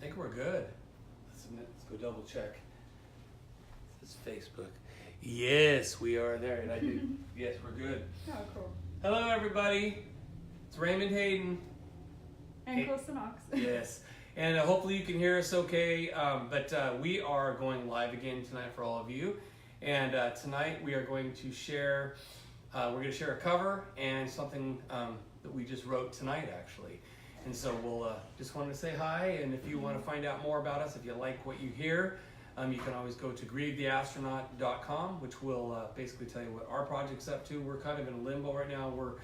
think we're good. Let's go double check. This is Facebook. Yes, we are there. And I did. Yes, we're good. Oh, cool. Hello, everybody. It's Raymond Hayden. And Calissa Knox. Yes. And hopefully you can hear us okay. But we are going live again tonight for all of you. And tonight we are going to share. We're going to share a cover and something that we just wrote tonight, actually. And so we'll just want to say hi. And if you want to find out more about us, if you like what you hear, you can always go to grievetheastronaut.com, which will basically tell you what our project's up to. We're kind of in limbo right now. We're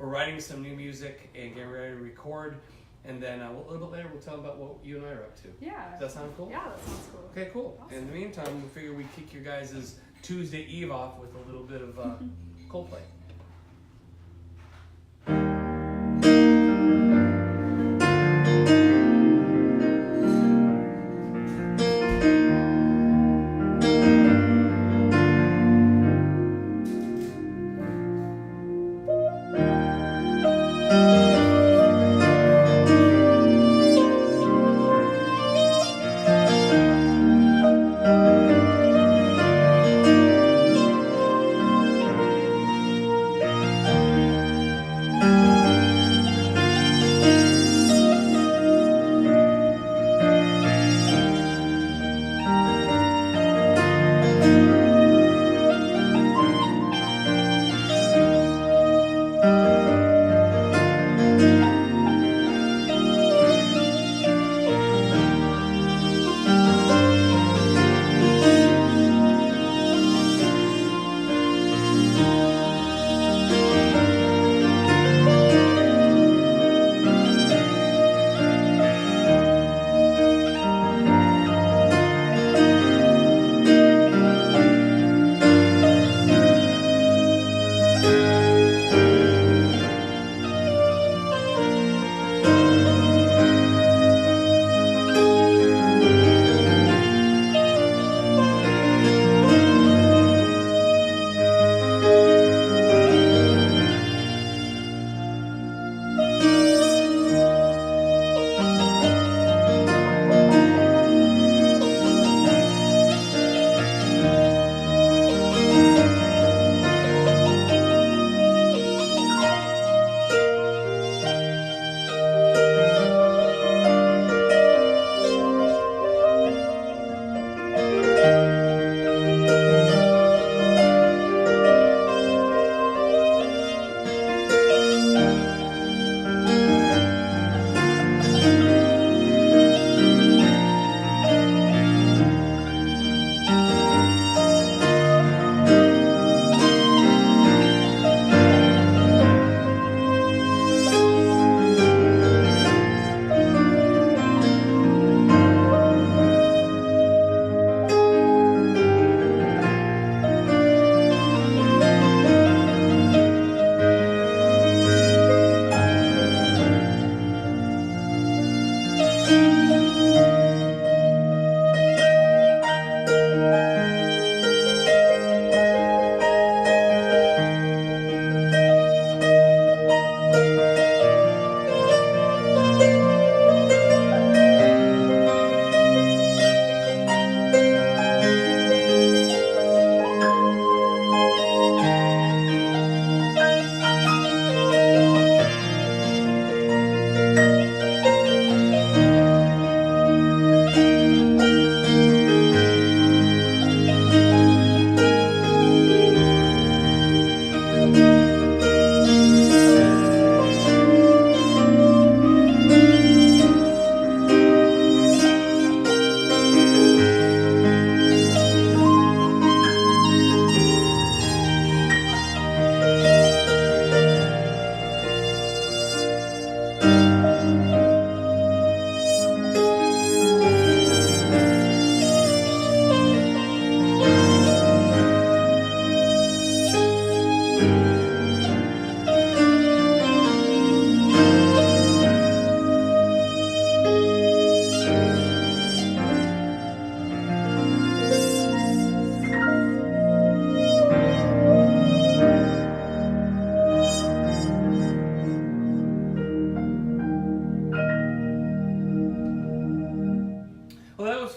writing some new music and getting ready to record. And then a little bit later, we'll tell them about what you and I are up to. Yeah. Does that sound cool? Yeah, that sounds cool. Okay, cool. Awesome. In the meantime, we figure we'd kick your guys' Tuesday Eve off with a little bit of Coldplay.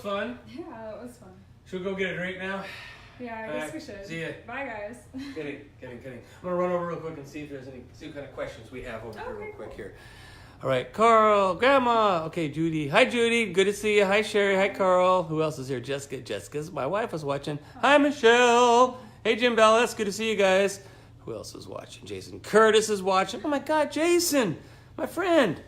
fun. Yeah, that was fun. Should we go get a drink now? Yeah, I guess we should. See ya. Bye, guys. Kidding. I'm gonna run over real quick and see if there's see what kind of questions we have over here real quick cool. here. All right, Carl, Grandma. Okay, Judy. Hi, Judy. Good to see you. Hi, Sherry. Hi, Carl. Who else is here? Jessica. Jessica's my wife was watching. Hi, Michelle. Hey, Jim Bellis. Good to see you guys. Who else is watching? Jason Curtis is watching. Oh my God, Jason, my friend.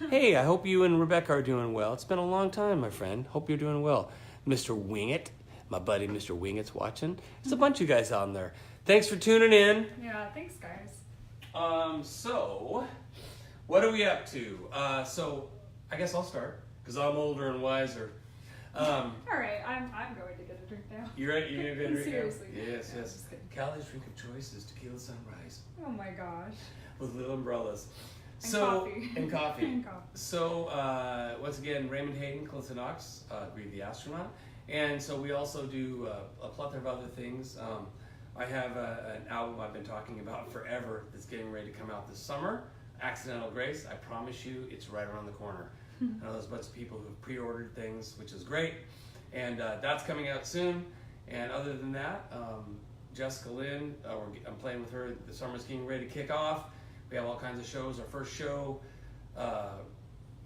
Hey, I hope you and Rebecca are doing well. It's been a long time, my friend. Hope you're doing well. Mr. Wingett, my buddy Mr. Wingett's watching. There's a bunch of you guys on there. Thanks for tuning in. Yeah, thanks, guys. So, what are we up to? So, I guess I'll start, because I'm older and wiser. All right, I'm going to get a drink now. You ready? You gonna get a drink now? Seriously. Yes, No, yes. just kidding. Callie's drink of choice is tequila sunrise Oh my gosh. with little umbrellas. And coffee. And coffee. And coffee. So, once again, Raymond Hayden, Calissa Knox, Grieve the Astronaut. And so we also do a plethora of other things. I have an album I've been talking about forever that's getting ready to come out this summer, Accidental Grace. I promise you, it's right around the corner. I know there's a bunch of people who've pre-ordered things, which is great. And that's coming out soon. And other than that, Jessica Lynn, I'm playing with her. The summer's getting ready to kick off. We have all kinds of shows. Our first show,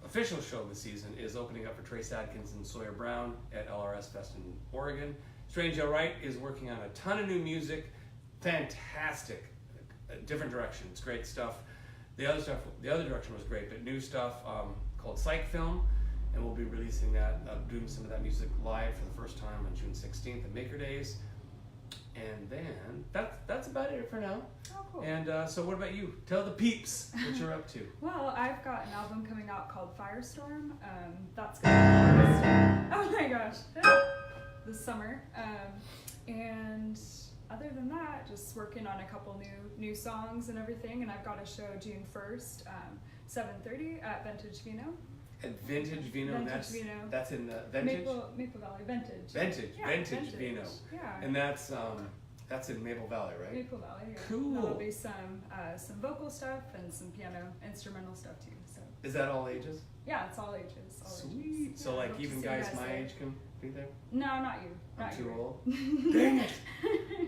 official show of the season, is opening up for Trace Adkins and Sawyer Brown at LRS Fest in Oregon. Strange Joe Wright is working on a ton of new music. Fantastic. Different direction. It's great stuff. The other direction was great, but new stuff called Psych Film. And we'll be releasing that, doing some of that music live for the first time on June 16th at Maker Days. And then that's about it for now. Oh, cool. And so what about you? Tell the peeps what you're up to. Well, I've got an album coming out called Firestorm. That's going to be oh my gosh, this summer. And other than that, just working on a couple new songs and everything. And I've got a show June 1st, 7:30 at Vintage Vino. At Vintage Vino, Vintage Vino. that's in the Vintage? Maple Valley, Vintage. Vintage, Vintage Vino. Yeah. And that's in Maple Valley, right? Maple Valley, yeah. Cool. There'll be some vocal stuff and some piano, instrumental stuff too. So Is that all ages? yeah, it's all ages. All Sweet. Ages. So Yeah, like hope to even see you guys my there. age can be there? No, not you. I'm Not too you. old. Dang it.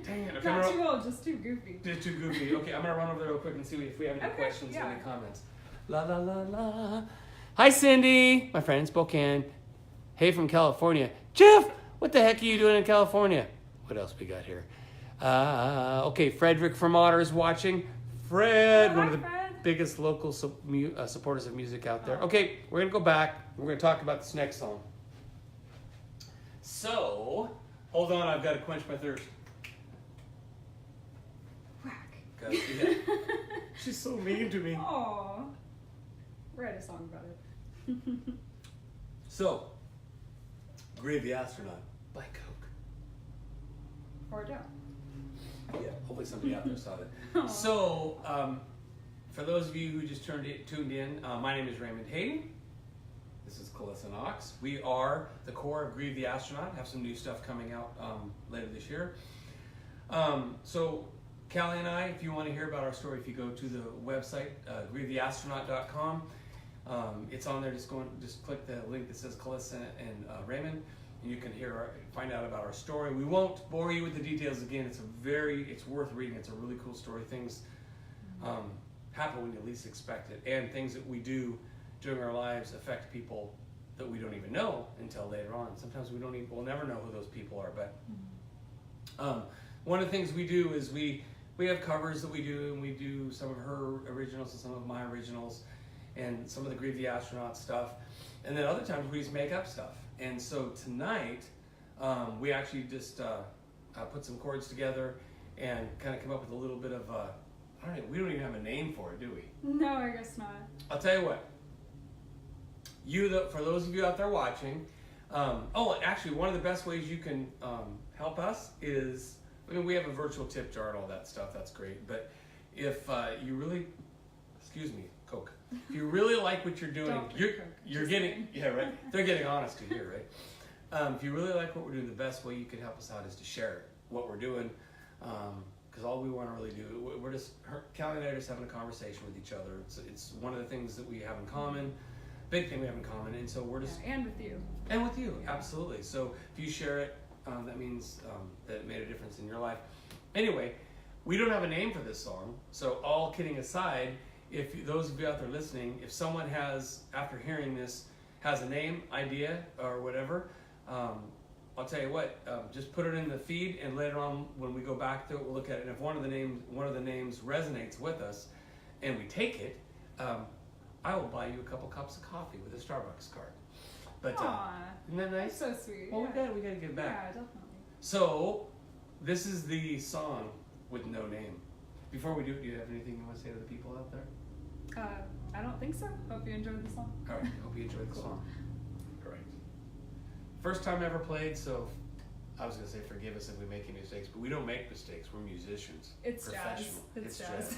Dang it. Okay, Not too old, just too goofy. Just too goofy. Okay, I'm gonna run over there real quick and see if we have any Okay, questions or yeah. any comments. La la la la. Hi Cindy, my friend in Spokane. Hey from California. Jeff, what the heck are you doing in California? What else we got here? Okay, Frederick from Otter is watching. Fred, Oh, one hi, of the Fred. biggest local supporters of music out there. Oh. Okay, we're gonna go back. We're gonna talk about this next song. So, hold on, I've got to quench my thirst. Whack. Gotta see that. She's so mean to me. Aw. Write a song about it. So, Grieve the Astronaut by Coke. Or don't. Yeah, hopefully somebody out there saw that. Aw. So, for those of you who just tuned in, my name is Raymond Hayden. This is Calissa Knox. We are the core of Grieve the Astronaut. Have some new stuff coming out later this year. So, Callie and I, if you want to hear about our story, if you go to the website, grievetheastronaut.com, it's on there. Just click the link that says Calissa and Raymond, and you can find out about our story. We won't bore you with the details again. It's worth reading. It's a really cool story. Things happen when you least expect it, and things that we do during our lives affect people that we don't even know until later on. Sometimes we'll never know who those people are. But one of the things we do is we have covers that we do, and we do some of her originals and some of my originals, and some of the Grieve the Astronaut stuff. And then other times we just make up stuff. And so tonight, we actually just put some chords together and kind of come up with a little bit of we don't even have a name for it, do we? No, I guess not. I'll tell you what. For those of you out there watching, actually one of the best ways you can help us is, we have a virtual tip jar and all that stuff, that's great. But if you really, excuse me, Coke. If you really like what you're doing, Don't drink Coke. you're Just getting, kidding. yeah, right? They're getting honesty here, right? If you really like what we're doing, the best way you can help us out is to share what we're doing. Because all we want to really do, Callie and I are just having a conversation with each other. It's one of the things that we have in common. big thing we have in common. And so we're just and with you. and with you, Yeah. absolutely. So if you share it, that means that it made a difference in your life. Anyway, we don't have a name for this song. So all kidding aside, if those of you out there listening, if someone has, after hearing this, has a name, idea, or whatever, I'll tell you what, just put it in the feed, and later on when we go back to it, we'll look at it. And if one of the names resonates with us, and we take it, I will buy you a couple cups of coffee with a Starbucks card. But isn't that nice? That's so sweet. Well, yeah. we gotta give back. Yeah, definitely. So this is the song with no name. Before we do it, do you have anything you want to say to the people out there? I don't think so. Hope you enjoyed the song. All right, hope you enjoyed the Cool. song. Great. First time ever played, so I was gonna say forgive us if we make any mistakes, but we don't make mistakes. We're musicians. It's jazz. Professional. It's jazz.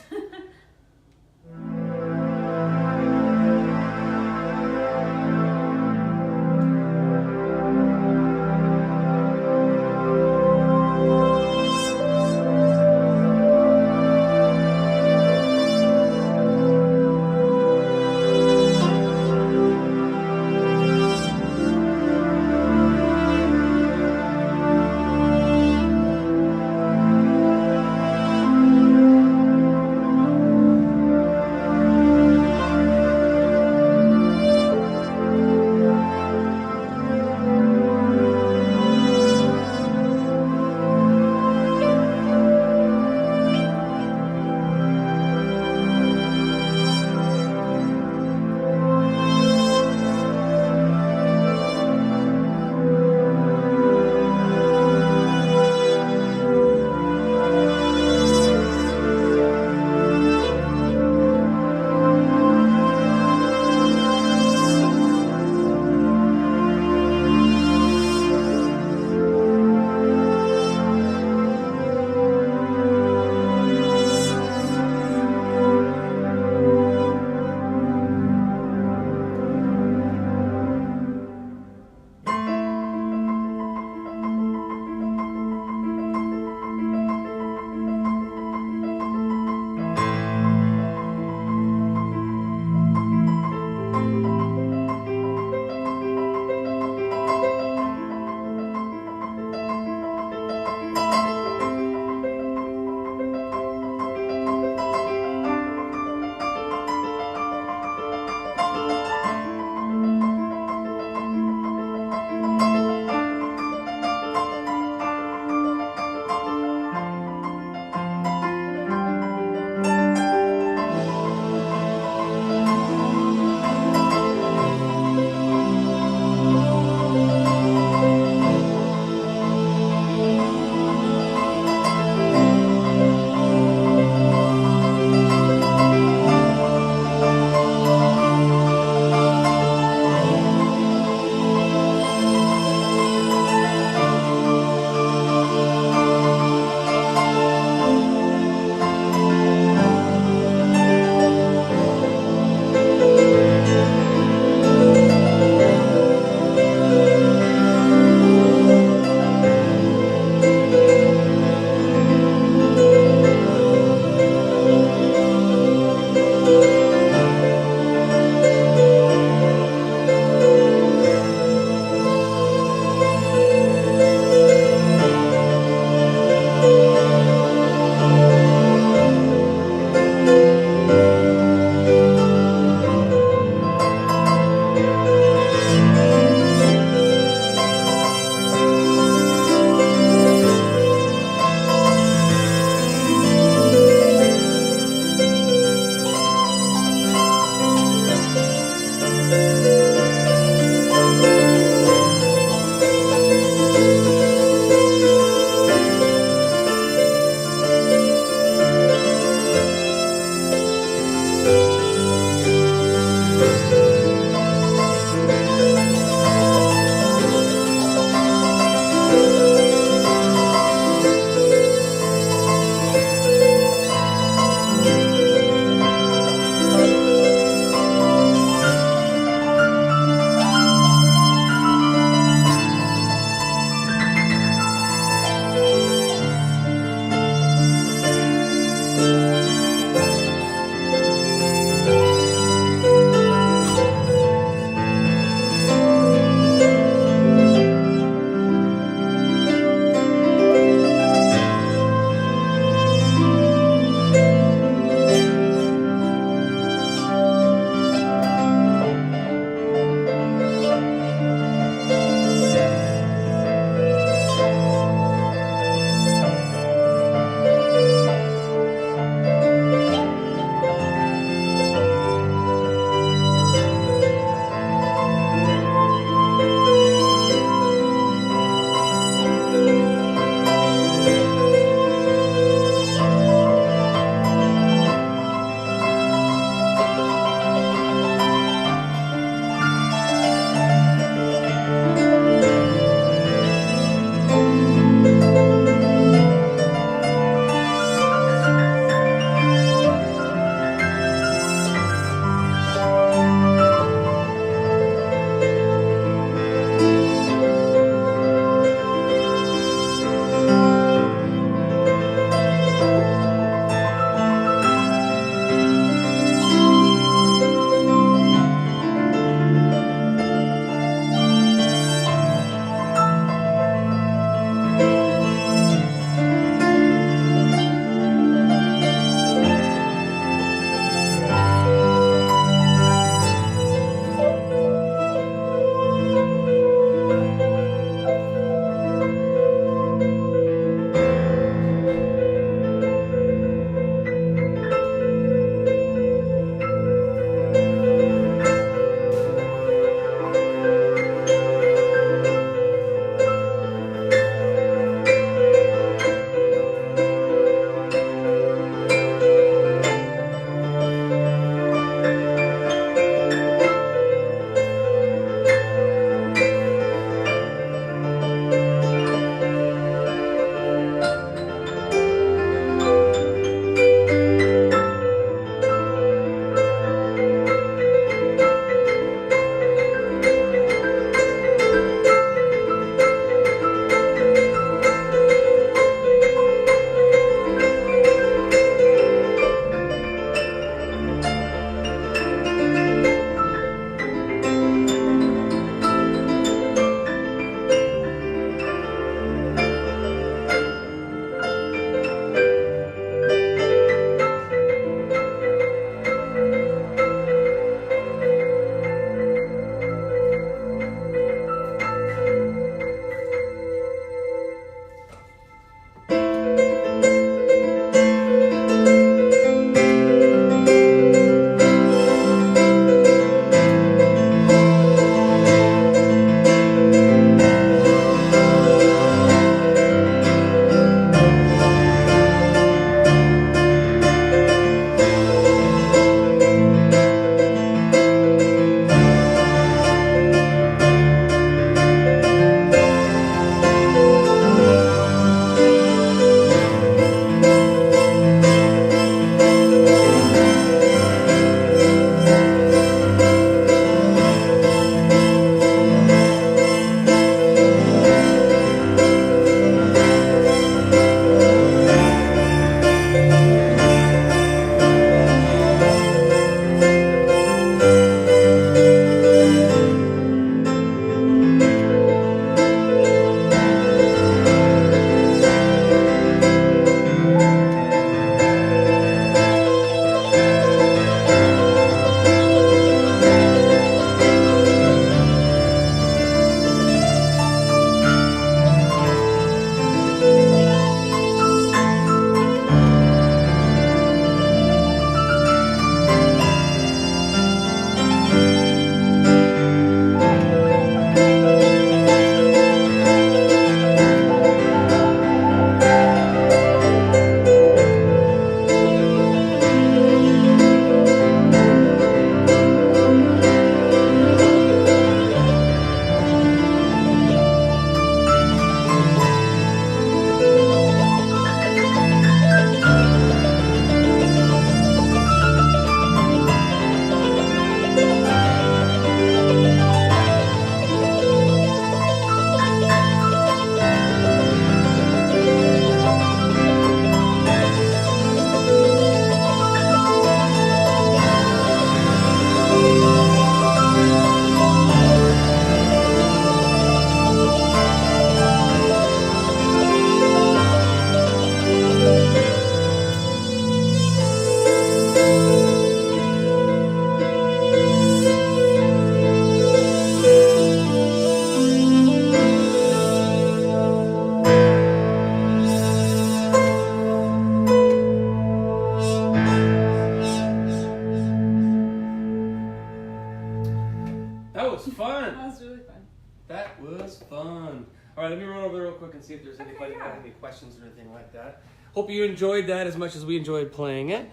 That was fun. That was really fun. That was fun. All right, let me run over there real quick and see if there's anybody yeah. got any questions or anything like that. Hope you enjoyed that as much as we enjoyed playing it.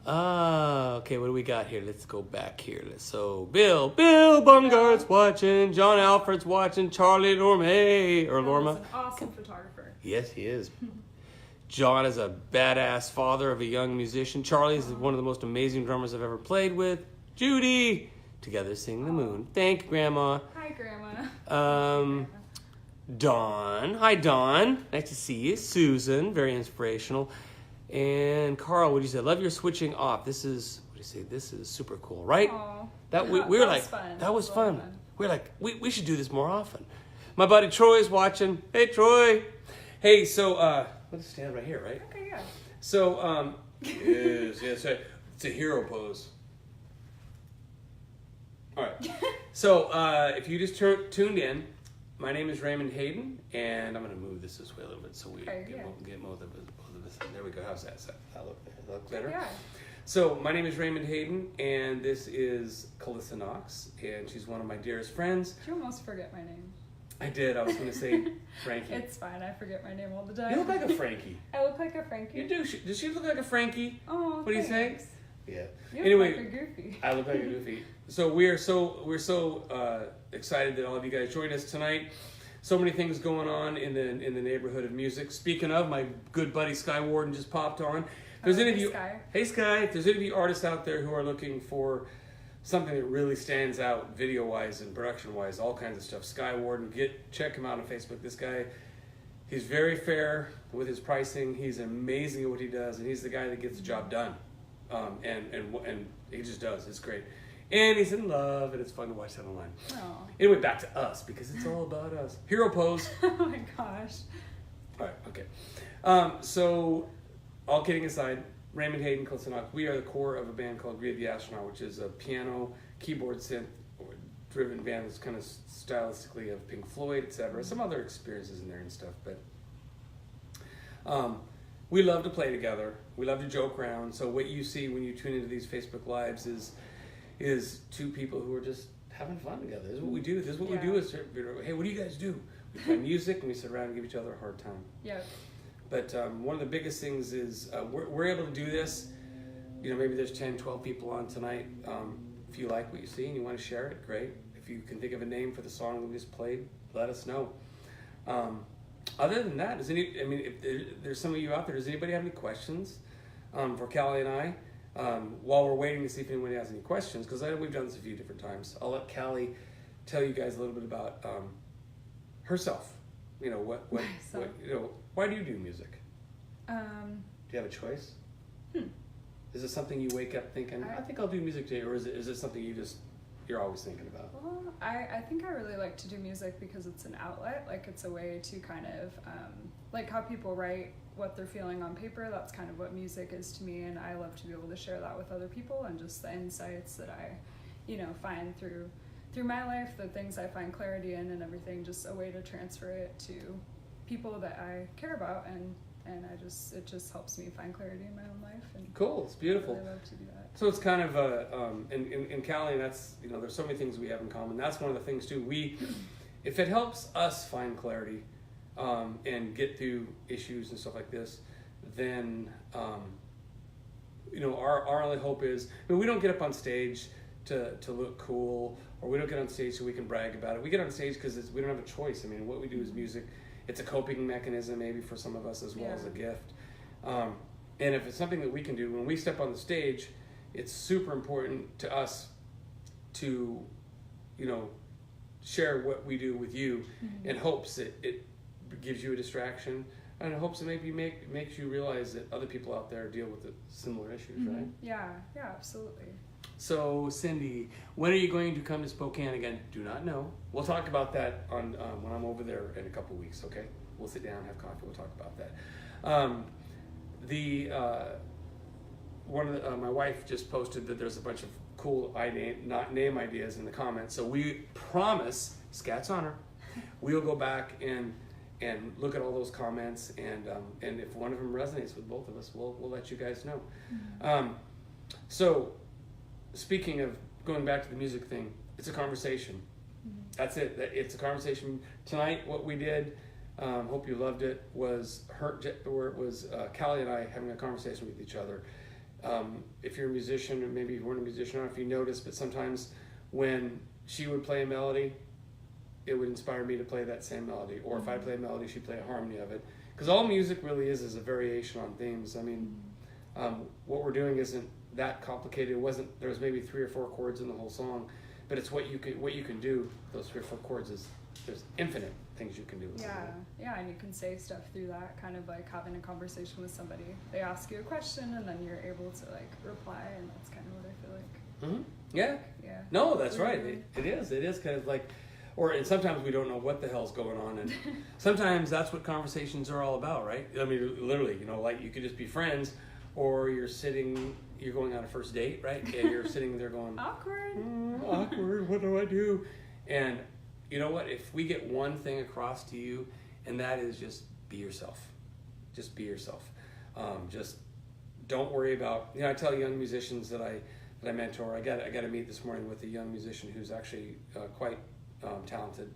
Okay, what do we got here? Let's go back here. So, Bill Bungart's watching, John Alfred's watching, Charlie Lorme, or Lorma. He's an awesome photographer. Yes, he is. John is a badass father of a young musician. Charlie is one of the most amazing drummers I've ever played with. Judy, together sing the moon. Thank you, Grandma. Hi, Grandma. Dawn. Hi, Dawn. Nice to see you. Susan, very inspirational. And Carl, what did you say? Love your switching off. This is, what do you say? This is super cool, right? Aww. We were like, fun. that was fun. We were like, we should do this more often. My buddy Troy's watching. Hey, Troy. Hey, so, let's stand right here, right? Okay, yeah. So, yes, it's a hero pose. All right. So, if you just tuned in, my name is Raymond Hayden, and I'm going to move this way a little bit so we get both of us. There we go. How's that? That look better? Yeah. So, my name is Raymond Hayden, and this is Calissa Knox, and she's one of my dearest friends. Did you almost forget my name? I did. I was going to say Frankie. It's fine. I forget my name all the time. You look like a Frankie. I look like a Frankie. You do. Does she look like a Frankie? Oh, what do you say? thanks. Yeah. You Anyway, look like a Goofy. I look like a Goofy. So we're so excited that all of you guys joined us tonight. So many things going on in the neighborhood of music. Speaking of, my good buddy Sky Warden just popped on. If there's any of you, Sky. hey Sky, if there's any of you artists out there who are looking for something that really stands out video-wise and production-wise, all kinds of stuff, Sky Warden, check him out on Facebook. This guy, he's very fair with his pricing. He's amazing at what he does, and he's the guy that gets the job done. And he just does. It's great. And he's in love, and it's fun to watch that online. Aww. Anyway, back to us, because it's all about us. Hero pose. Oh my gosh. All right, okay. So, all kidding aside, Raymond Hayden, Calissa Knox, we are the core of a band called Grieve the Astronaut, which is a piano, keyboard, synth-driven band that's kind of stylistically of Pink Floyd, etc. Some other experiences in there and stuff, but we love to play together. We love to joke around. So what you see when you tune into these Facebook Lives is two people who are just having fun together. This is what we do. This is what we do. Hey, what do you guys do? We play music and we sit around and give each other a hard time. Yeah. But one of the biggest things is we're able to do this. You know, maybe there's 10, 12 people on tonight. If you like what you see and you want to share it, great. If you can think of a name for the song that we just played, let us know. Other than that, if there's some of you out there, does anybody have any questions for Callie and I? While we're waiting to see if anybody has any questions, because I know we've done this a few different times, I'll let Callie tell you guys a little bit about herself. You know, what you know, why do you do music? Do you have a choice? Is it something you wake up thinking, I think I'll do music today, or is it something you're always thinking about? Well, I think I really like to do music because it's an outlet. Like, it's a way to kind of, like how people write what they're feeling on paper, that's kind of what music is to me, and I love to be able to share that with other people, and just the insights that I, find through my life, the things I find clarity in and everything, just a way to transfer it to people that I care about, and it just helps me find clarity in my own life. And cool, it's beautiful. I really love to do that. So it's kind of in Callie, that's, there's so many things we have in common. That's one of the things too. If it helps us find clarity and get through issues and stuff like this, then our only hope is, we don't get up on stage to look cool, or we don't get on stage so we can brag about it. We get on stage because we don't have a choice. What we do is music. It's a coping mechanism maybe for some of us, as well as a gift. And if it's something that we can do, when we step on the stage, it's super important to us to, share what we do with you, in hopes that it gives you a distraction, and in hopes that maybe makes you realize that other people out there deal with similar issues, right? Yeah, absolutely. So, Cindy, when are you going to come to Spokane again? Do not know. We'll talk about that on when I'm over there in a couple weeks, okay? We'll sit down, have coffee, we'll talk about that. My wife just posted that there's a bunch of cool name ideas in the comments, so we promise, Scat's on her, we'll go back and look at all those comments, and if one of them resonates with both of us, we'll let you guys know. So, speaking of going back to the music thing, it's a conversation. That's it. It's a conversation. Tonight, what we did, hope you loved it, was Callie and I having a conversation with each other. If you're a musician, or maybe you weren't a musician, I don't know if you noticed, but sometimes when she would play a melody, it would inspire me to play that same melody. Or if I play a melody, she'd play a harmony of it. Because all music really is a variation on themes. I mean, what we're doing isn't that complicated. There was maybe 3 or 4 chords in the whole song, but it's what you can do. Those 3 or 4 chords there's infinite things you can do. Yeah, and you can say stuff through that, kind of like having a conversation with somebody. They ask you a question, and then you're able to like reply, and that's kind of what I feel like. Mm-hmm. Yeah. Yeah. No, that's right. It is kind of like, and sometimes we don't know what the hell's going on, and sometimes that's what conversations are all about, right? I mean, literally, like you could just be friends, or you're going on a first date, right? And you're sitting there going, awkward. Awkward. What do I do? And you know what? If we get one thing across to you, and that is just be yourself. Just be yourself. Just don't worry about. I tell young musicians that I mentor. I got to meet this morning with a young musician who's actually quite talented.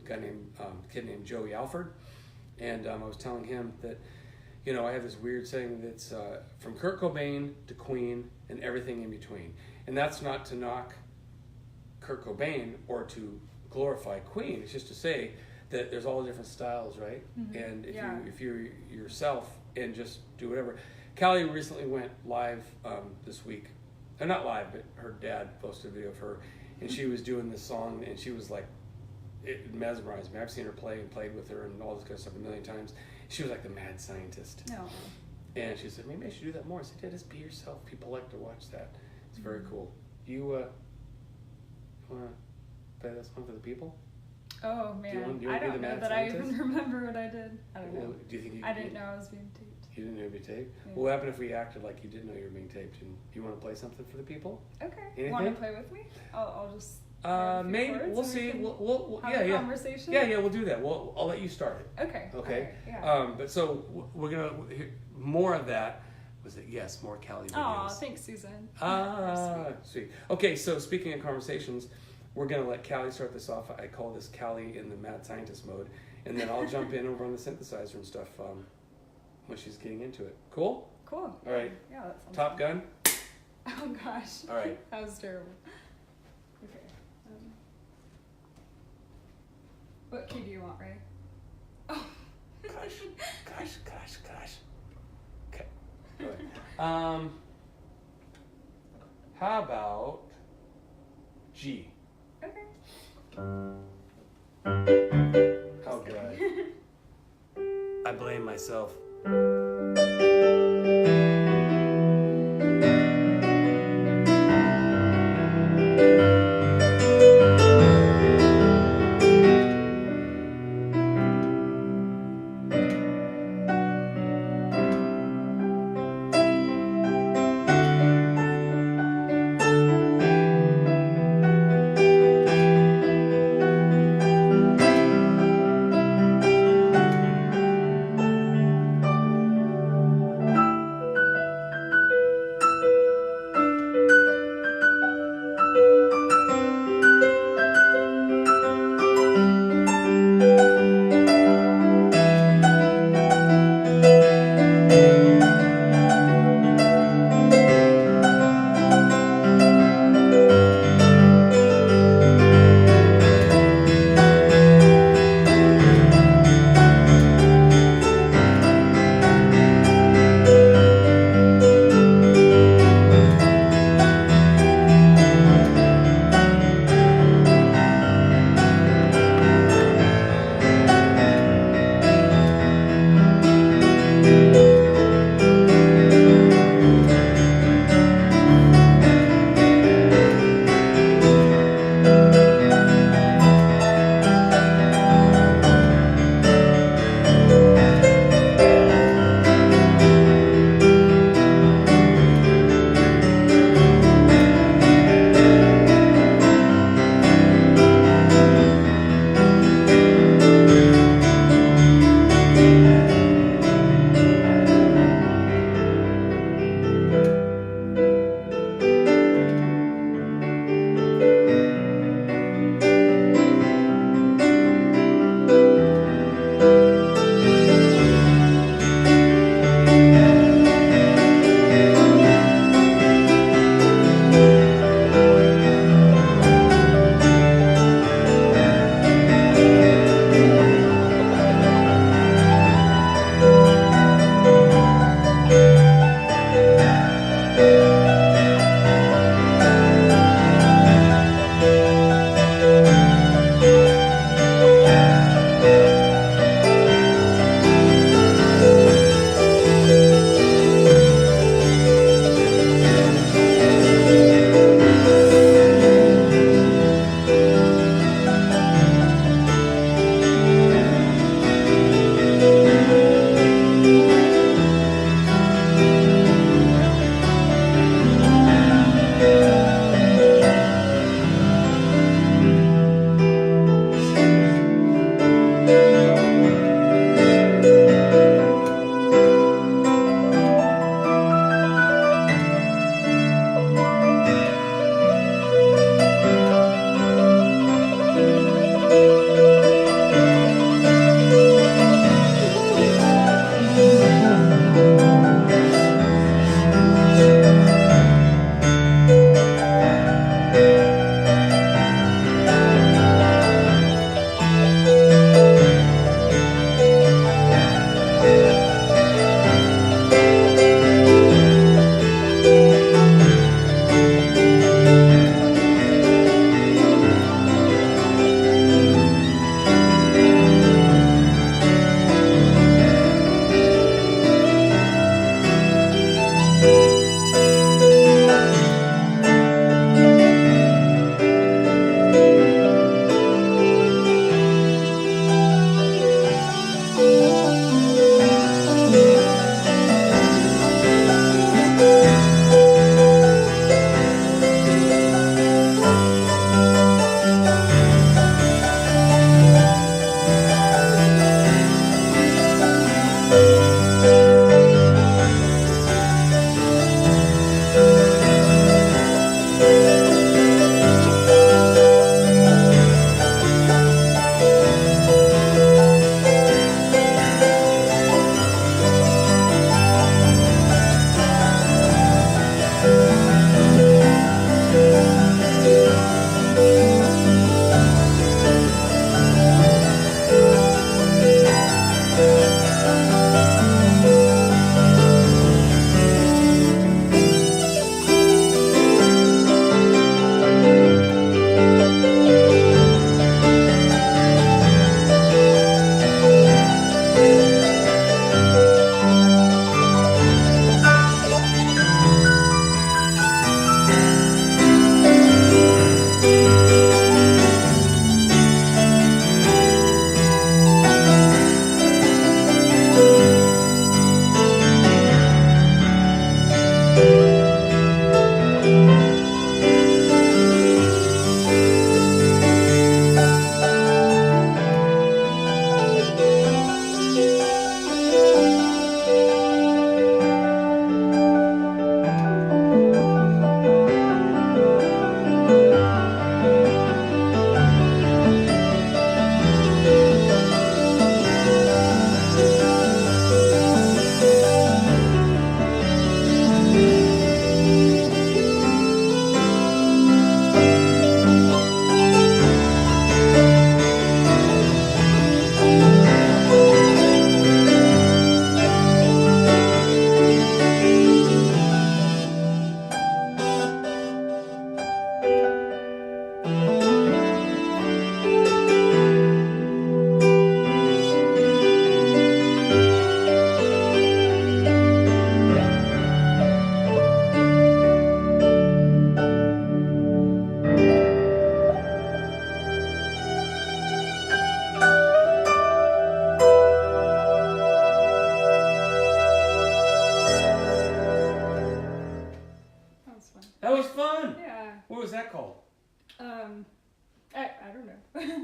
Kid named Joey Alford, and I was telling him that I have this weird saying that's from Kurt Cobain to Queen and everything in between, and that's not to knock Kurt Cobain or to glorify Queen. It's just to say that there's all different styles, right? Mm-hmm. And if you're yourself and just do whatever. Callie recently went live this week. Not live, but her dad posted a video of her, and she was doing this song, and she was like, it mesmerized me. I've seen her play and played with her and all this kind of stuff a million times. She was like the mad scientist. No. And she said, maybe I should do that more. I said, yeah, just be yourself. People like to watch that. It's very cool. You want to play that song for the people? Oh, man. You I wanna don't be the know mad that scientist? I even remember what I did. I don't know. Well, do you think I didn't know I was being taped. You didn't know you were being taped? Yeah. Well, what happened if we acted like you did know you were being taped? And you want to play something for the people? Okay. Anything? Want to play with me? I'll just... Maybe we'll see. We'll have a conversation. Yeah, we'll do that. I'll let you start it. Okay. Okay. Right, yeah. But so we're gonna more of that. Was it? Yes, more Callie videos. Aw, thanks, Susan. Sweet. Okay, so speaking of conversations, we're gonna let Callie start this off. I call this Callie in the mad scientist mode, and then I'll jump in over on the synthesizer and stuff when she's getting into it. Cool. Cool. All right. Yeah, that sounds Top fun. Gun. Oh gosh. All right. That was terrible. Okay. What key do you want, Ray? Oh. Gosh. Okay. All right. How about G? Okay. Oh god. I blame myself.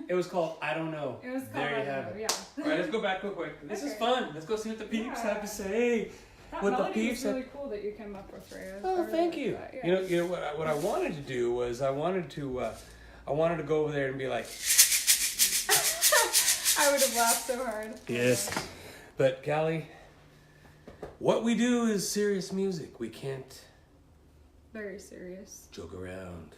It was called I Don't Know. It was called There you I Don't have Know, it. yeah. All right, let's go back real quick. This is Okay. fun. Let's go see what the peeps have to say. That What the melody peeps was have. really cool that you came up with, Ray. Oh, really thank like you. that, yeah. You know what I wanted to do was I wanted to go over there and be like, I would have laughed so hard. yes. But Callie, what we do is serious music. We can't Very serious. joke around.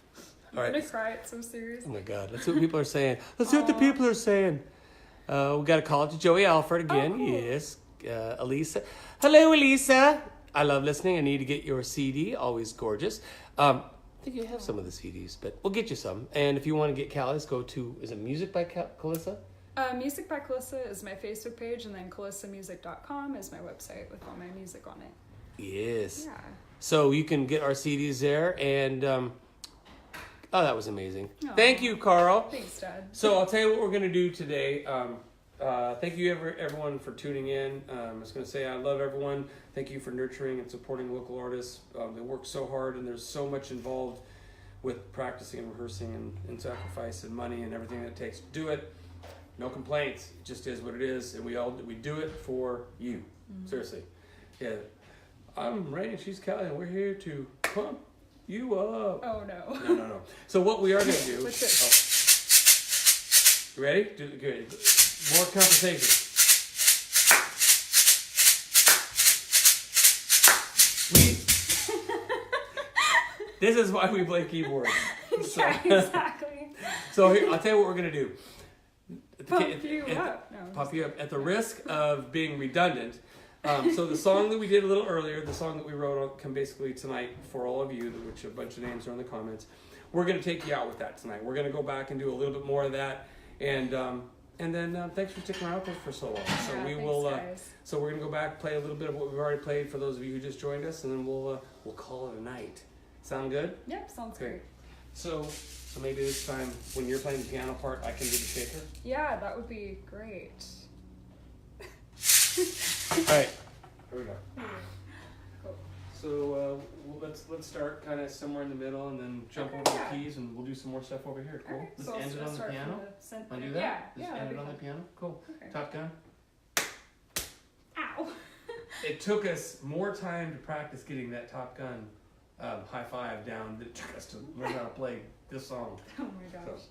I'm All gonna right. cry. It's so serious. Oh my God. Let's see what people are saying. Let's see what the Aw. people are saying. We got to call it to Joey Alford again. Oh, cool. Yes. Elisa. Hello, Elisa. I love listening. I need to get your CD. Always gorgeous. I think you have some of the CDs, but we'll get you some. And if you want to get Callie's, go to, is it Music by Calissa? Music by Calissa is my Facebook page, and then CalissaMusic.com is my website with all my music on it. Yes. Yeah. So you can get our CDs there. And, oh, that was amazing. Aw. Thank you, Carl. Thanks, Dad. So I'll tell you what we're going to do today. Thank you everyone for tuning in. I was going to say I love everyone. Thank you for nurturing and supporting local artists. They work so hard, and there's so much involved with practicing and rehearsing and sacrifice and money and everything that it takes to do it. No complaints. It just is what it is, and we do it for you. Mm-hmm. Seriously. Yeah. I'm Ray and she's Callie, and we're here to pump you up. Oh no. No. So what we are going to do... What's this? You ready? Good. More conversation. This is why we play keyboard. Yeah, exactly. So here, I'll tell you what we're going to do. Pump you up. No, Pop you up. At the risk of being redundant, so the song that we did a little earlier, the song that we wrote on, come basically tonight for all of you, which a bunch of names are in the comments, we're going to take you out with that tonight. We're going to go back and do a little bit more of that. And then thanks for sticking around with us for so long. So Yeah, we thanks, will. guys. So we're gonna go back, play a little bit of what we've already played for those of you who just joined us, and then we'll call it a night. Sound good? Yep, sounds Okay. great. So maybe this time when you're playing the piano part, I can do the shaker. Yeah, that would be great. All right. Here we go. Cool. So let's start kind of somewhere in the middle, and then jump Okay, over yeah. the keys, and we'll do some more stuff over here. Cool. Alright, Let's so end it I'll on the start from piano. the center. Want to do that? Yeah, Just yeah. end that'd it be on the fun. piano. Cool. Okay. Top Gun. Ow. It took us more time to practice getting that Top Gun high five down than it took us to learn how to play this song. Oh my gosh.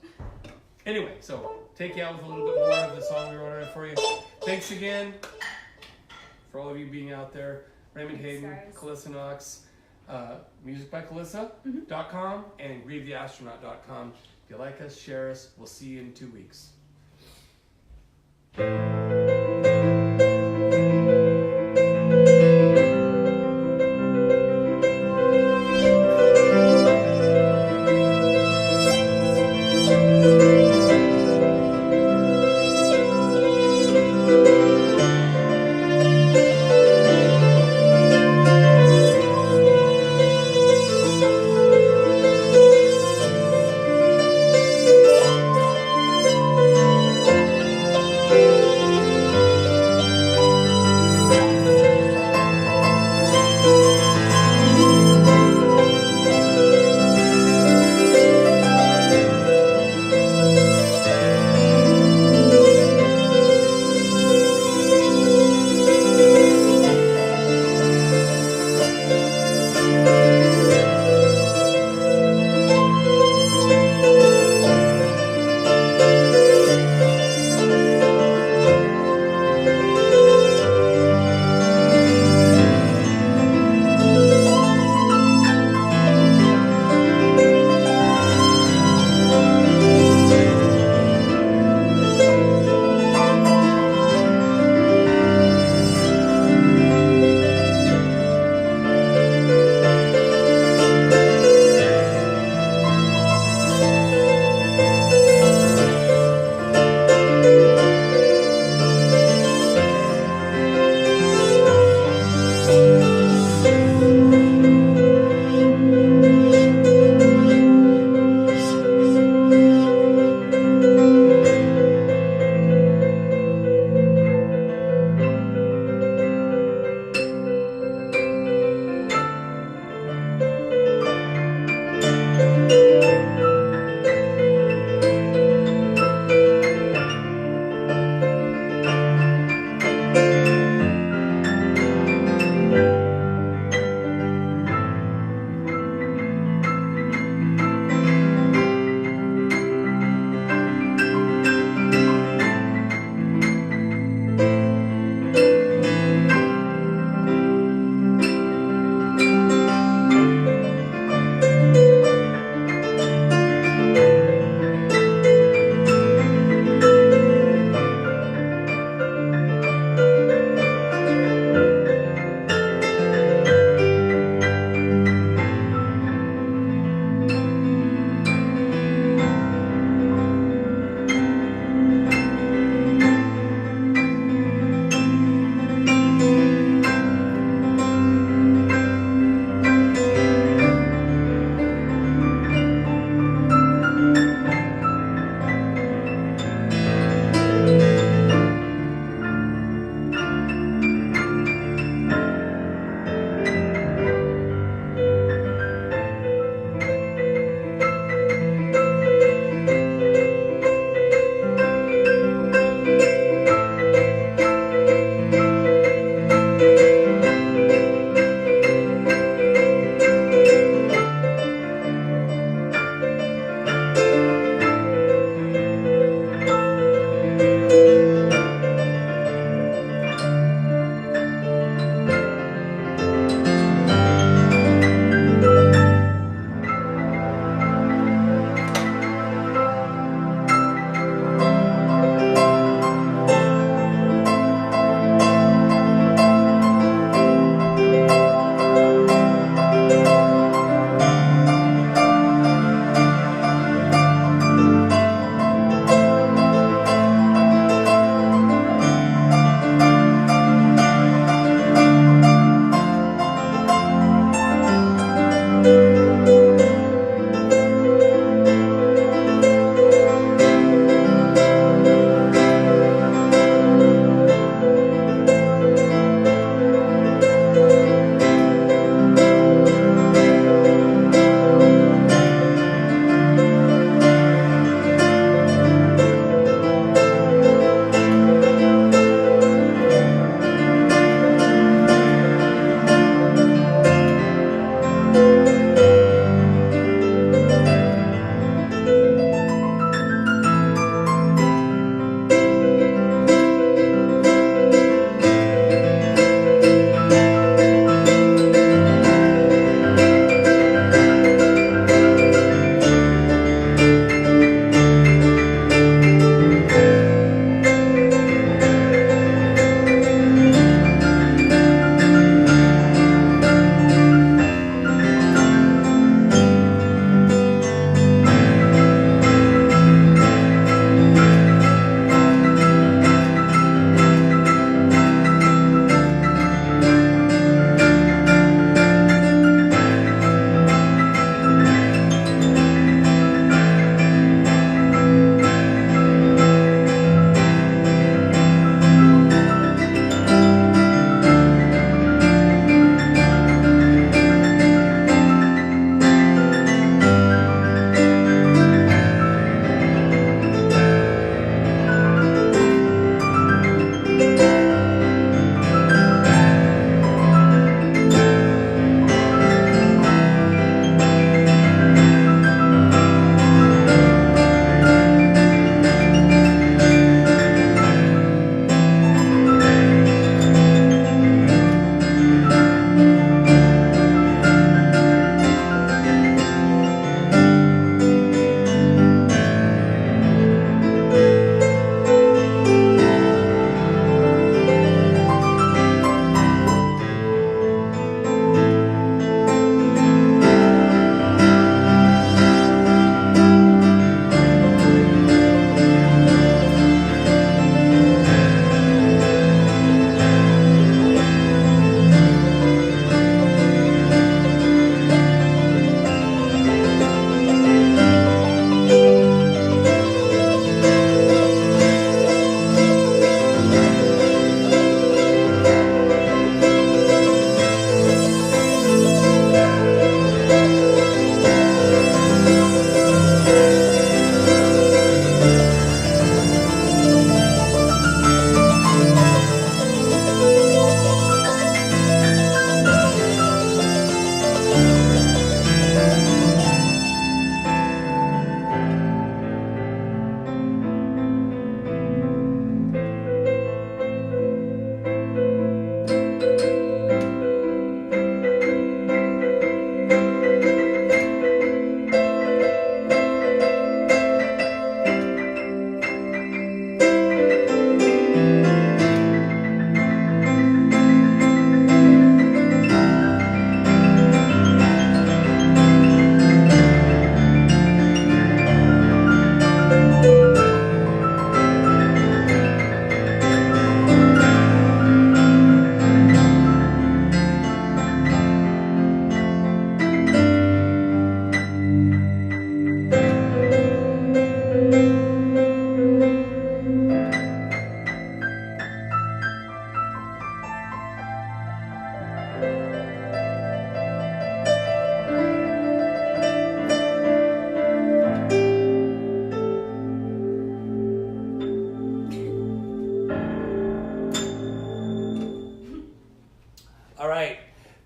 Anyway, so take you out with a little bit more of the song we wrote on it for you. Thanks again for all of you being out there. Raymond Thanks, Hayden, guys. Calissa Knox, musicbycalissa.com and grievetheastronaut.com. If you like us, share us. We'll see you in 2 weeks.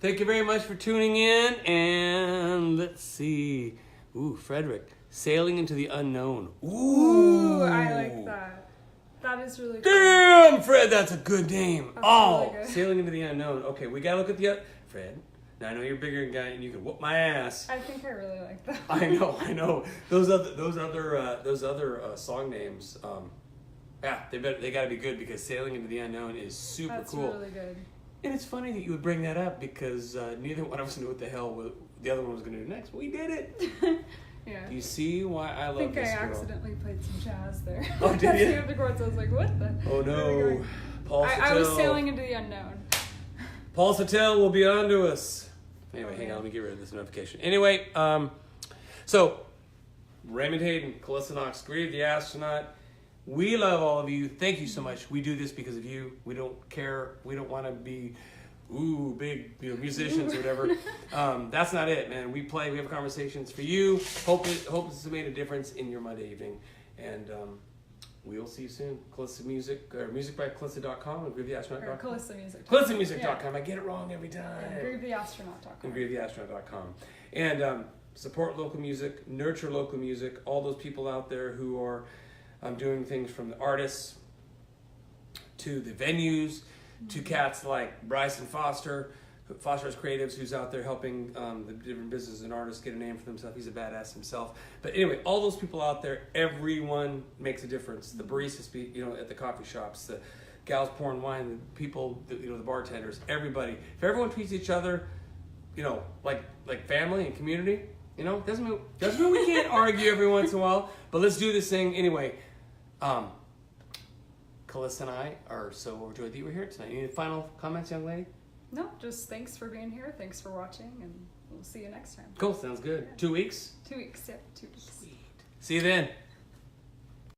Thank you very much for tuning in. And let's see. Ooh, Frederick. Sailing into the unknown. Ooh, I like that. That is really cool. Damn, Fred, that's a good name. That's Oh, really good. Sailing into the unknown. Okay, we gotta look at the Fred. Now I know you're a bigger guy and you can whoop my ass. I think I really like that. I know. Those other song names. Yeah, they gotta be good because Sailing into the Unknown is super That's cool. really good. And it's funny that you would bring that up because neither one of us knew what the hell the other one was gonna do next. We did it. Yeah. Do you see why I love I think this I girl? accidentally played some jazz there. Oh, did At the you? end of the chords, I was like, what the? Oh Where are we no, going? Paul I was Sattel. sailing into the unknown. Paul Sattel will be on to us. Anyway, hang on, let me get rid of this notification. Anyway, so Raymond Hayden, Calissa Knox, Grieve the Astronaut. We love all of you. Thank you so much. We do this because of you. We don't care. We don't want to be big musicians or whatever. That's not it, man. We play. We have conversations for you. Hope this has made a difference in your Monday evening. And we'll see you soon. Calissa Music, or music by Calissa.com and GrieveTheAstronaut.com. Or Calissa Music. CalissaMusic.com. I get it wrong every time. Yeah, GrieveTheAstronaut.com. And GrieveTheAstronaut.com. And support local music, nurture local music. All those people out there who are doing things from the artists to the venues to cats like Bryson Foster's Creatives, who's out there helping the different businesses and artists get a name for themselves. He's a badass himself. But anyway, all those people out there, everyone makes a difference. The baristas, at the coffee shops, the gals pouring wine, the people, the bartenders, everybody. If everyone treats each other, like family and community, doesn't mean we can't argue every once in a while. But let's do this thing anyway. Calissa and I are so overjoyed that you were here tonight. Any final comments, young lady? No, just thanks for being here. Thanks for watching, and we'll see you next time. Cool, sounds good. 2 weeks? 2 weeks, yeah, 2 weeks. Sweet. See you then.